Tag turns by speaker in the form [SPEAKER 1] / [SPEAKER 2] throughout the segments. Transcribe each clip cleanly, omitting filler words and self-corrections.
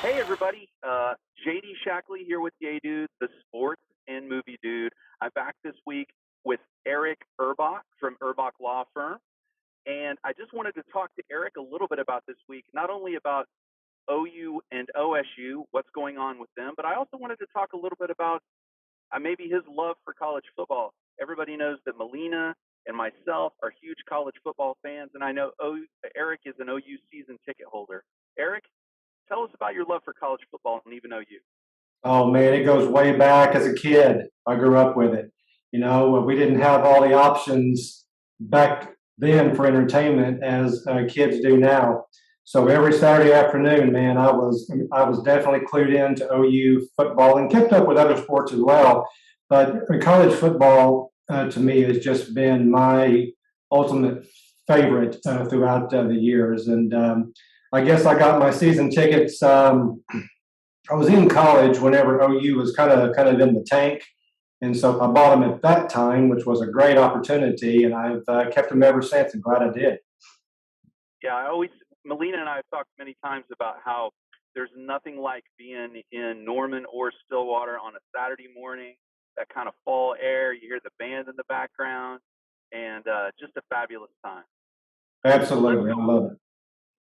[SPEAKER 1] Hey everybody, J.D. Shaklee here with Dude, the sports and movie dude. I'm back this week with Eric Urbach from Urbach Law Firm, and I just wanted to talk to Eric a little bit about this week, not only about OU and OSU, what's going on with them, but I also wanted to talk a little bit about maybe his love for college football. Everybody knows that Melina and myself are huge college football fans, and I know Eric is an OU season ticket holder. Eric, tell us about your love for college football and even OU.
[SPEAKER 2] Oh man, it goes way back as a kid. I grew up with it. We didn't have all the options back then for entertainment as kids do now. So every Saturday afternoon, man, I was definitely clued into OU football and kept up with other sports as well. But college football to me has just been my ultimate favorite throughout the years. And I guess I got my season tickets. I was in college whenever OU was kind of in the tank, and so I bought them at that time, which was a great opportunity, and I've kept them ever since. And glad I did.
[SPEAKER 1] Yeah, Melina and I have talked many times about how there's nothing like being in Norman or Stillwater on a Saturday morning, that kind of fall air, you hear the band in the background, and just a fabulous time. Let's
[SPEAKER 2] Absolutely, I
[SPEAKER 1] go,
[SPEAKER 2] love it.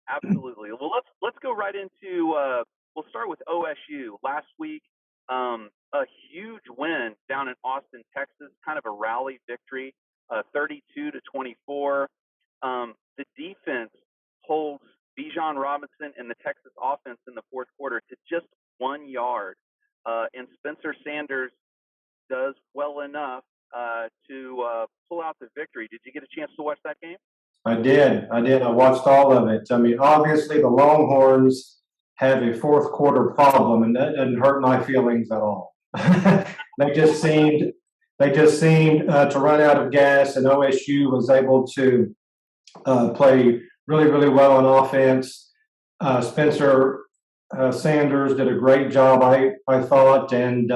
[SPEAKER 1] absolutely. Well, let's go right into, we'll start with OSU. Last week, a huge win down in Austin, Texas, kind of a rally victory, 32 to 24. The defense holds Bijan Robinson and the Texas offense in the fourth quarter to just 1 yard. And Spencer Sanders does well enough to pull out the victory. Did you get a chance to watch that game?
[SPEAKER 2] I did. I did. I watched all of it. I mean, obviously, the Longhorns have a fourth quarter problem, and that doesn't hurt my feelings at all. they just seemed they just seemed to run out of gas, and OSU was able to play really, really well on offense. Spencer Sanders did a great job, I thought, and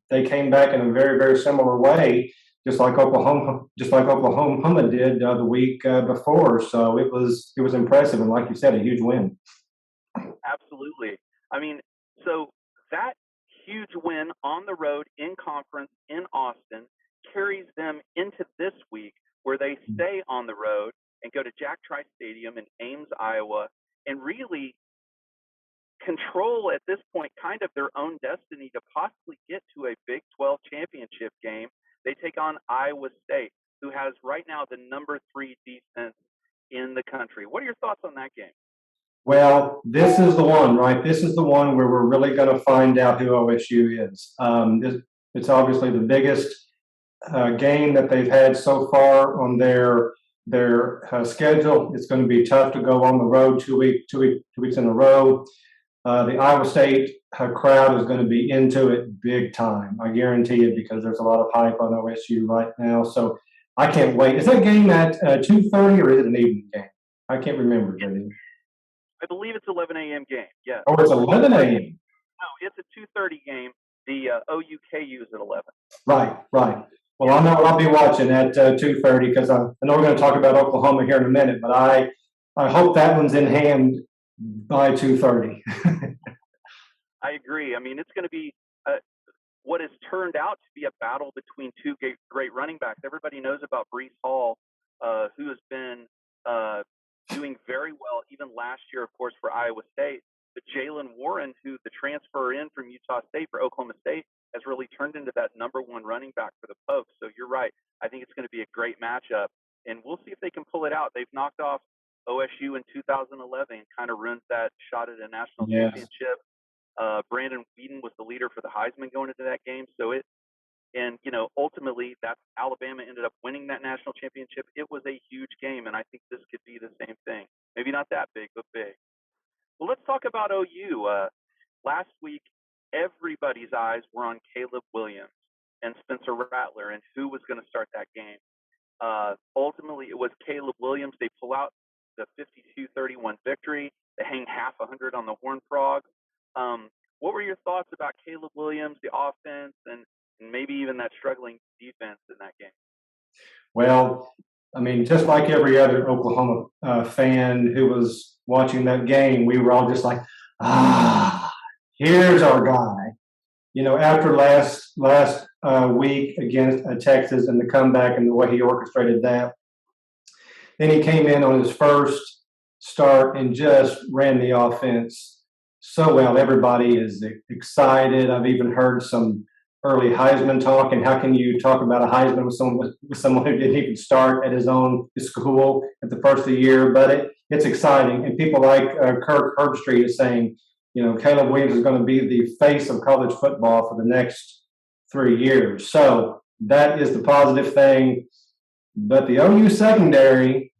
[SPEAKER 2] they came back in a very, very similar way, just like Oklahoma did the week before. So it was impressive, and like you said, a huge win.
[SPEAKER 1] Absolutely. I mean, so that huge win on the road in conference in Austin carries them into this week where they stay on the road and go to Jack Trice Stadium in Ames, Iowa, and really control at this point kind of their own destiny to possibly get to a Big 12 championship game. They take on Iowa State, who has right now the number 3 defense in the country. What are your thoughts on that game?
[SPEAKER 2] Well, this is the one, right? This is the one where we're really going to find out who OSU is. It's obviously the biggest game that they've had so far on their schedule. It's going to be tough to go on the road 2 weeks in a row. The Iowa State crowd is going to be into it big time. I guarantee it because there's a lot of hype on OSU right now. So I can't wait. Is that game at 2:30 or is it an evening game? I can't remember.
[SPEAKER 1] I believe it's 11 a.m. game. Yes.
[SPEAKER 2] Oh, it's 11 a.m.
[SPEAKER 1] No, it's a 2:30 game. The OUKU is at 11.
[SPEAKER 2] Right, right. Well, I know what I'll be watching at 2:30 because I know we're going to talk about Oklahoma here in a minute, but I hope that one's in hand by 2:30.
[SPEAKER 1] I agree. I mean, it's going to be what has turned out to be a battle between two great running backs. Everybody knows about Brees Hall, who has been doing very well even last year, of course, for Iowa State. But Jalen Warren, who the transfer in from Utah State for Oklahoma State, has really turned into that number one running back for the Pokes. So you're right. I think it's going to be a great matchup, and we'll see if they can pull it out. They've knocked off OSU in 2011 and kind of ruined that shot at a national
[SPEAKER 2] Yes.
[SPEAKER 1] championship. Brandon Whedon was the leader for the Heisman going into that game. Ultimately, that's Alabama ended up winning that national championship. It was a huge game, and I think this could be the same thing. Maybe not that big, but big. Well, let's talk about OU. Last week, everybody's eyes were on Caleb Williams and Spencer Rattler and who was going to start that game. Ultimately, it was Caleb Williams. They pull out the 52-31 victory. They hang half 100 on the Horned Frogs. What were your thoughts about Caleb Williams, the offense, and maybe even that struggling defense in that game?
[SPEAKER 2] Well, I mean, just like every other Oklahoma fan who was watching that game, we were all just like, Here's our guy. After last week against Texas and the comeback and the way he orchestrated that, then he came in on his first start and just ran the offense so well. Everybody is excited. I've even heard some early Heisman talk, and how can you talk about a Heisman with someone who didn't even start at his school at the first of the year? But it's exciting, and people like Kirk Herbstreit is saying, Caleb Williams is going to be the face of college football for the next 3 years. So that is the positive thing. But the OU secondary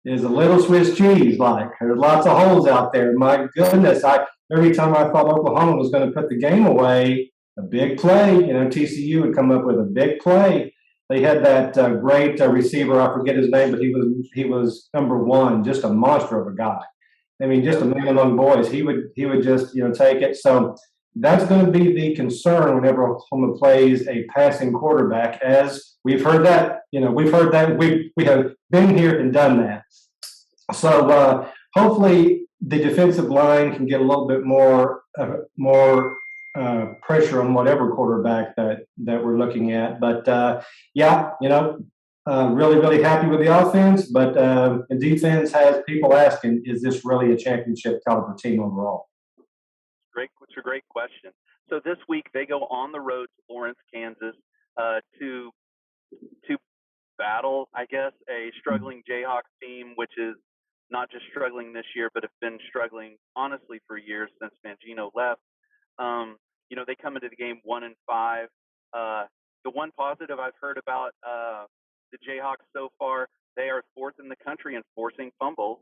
[SPEAKER 2] is a little Swiss cheese like. There's lots of holes out there. My goodness, every time I thought Oklahoma was going to put the game away, a big play, TCU would come up with a big play. They had that great receiver, I forget his name, but he was number one, just a monster of a guy. I mean, just a man among boys. He would just take it. So that's going to be the concern whenever Oklahoma plays a passing quarterback, as we've heard that. We have been here and done that. So hopefully the defensive line can get a little bit more pressure on whatever quarterback that we're looking at. But really, really happy with the offense. But the defense has people asking, is this really a championship caliber team overall?
[SPEAKER 1] It's a great question. So this week they go on the road to Lawrence, Kansas, to battle, I guess, a struggling Jayhawks team, which is not just struggling this year, but have been struggling honestly for years since Mangino left. They come into the game 1-5. The one positive I've heard about the Jayhawks so far, they are fourth in the country in forcing fumbles.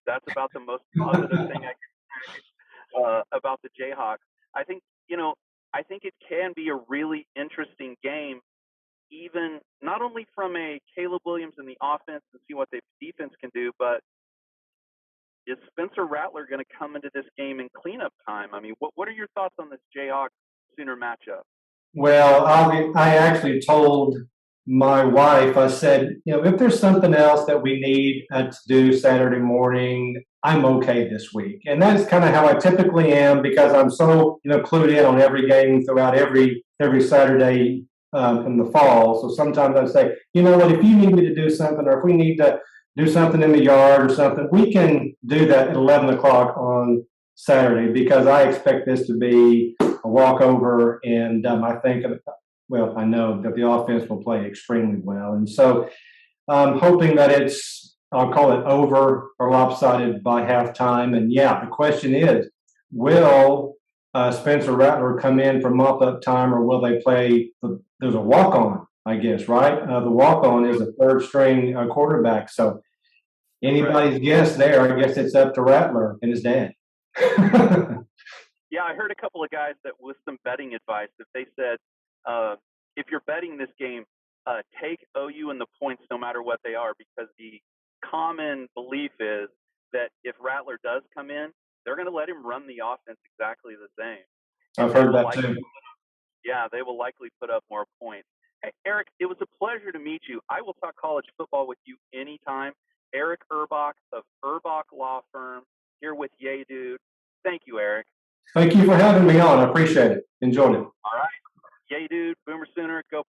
[SPEAKER 1] That's about the most positive thing I can say about the Jayhawks. I think it can be a really interesting game, even not only from a Caleb Williams in the offense and see what the defense can do, but is Spencer Rattler going to come into this game in cleanup time? I mean, what are your thoughts on this Jayhawks Sooner matchup?
[SPEAKER 2] Well, I actually told my wife, I said, if there's something else that we need to do Saturday morning, I'm okay this week. And that's kind of how I typically am, because I'm so, clued in on every game throughout every Saturday in the fall. So sometimes I say, if you need me to do something, or if we need to do something in the yard or something, we can do that at 11 o'clock on Saturday, because I expect this to be a walkover. And I know that the offense will play extremely well. And so I'm hoping that it's, I'll call it over or lopsided by halftime. And the question is, will Spencer Rattler come in for mop-up time, or will they play there's a walk-on, I guess, right? The walk-on is a third-string quarterback. So anybody's guess there. I guess it's up to Rattler and his dad.
[SPEAKER 1] Yeah, I heard a couple of guys that with some betting advice that they said, if you're betting this game, take OU in the points no matter what they are, because the common belief is that if Rattler does come in, they're going to let him run the offense exactly the same.
[SPEAKER 2] I've heard that too.
[SPEAKER 1] Yeah, they will likely put up more points. Hey, Eric, it was a pleasure to meet you. I will talk college football with you anytime. Eric Urbach of Urbach Law Firm here with Yay Dude. Thank you, Eric.
[SPEAKER 2] Thank you for having me on. I appreciate it. Enjoyed it.
[SPEAKER 1] All right. Yay Dude, Boomer Sooner, go.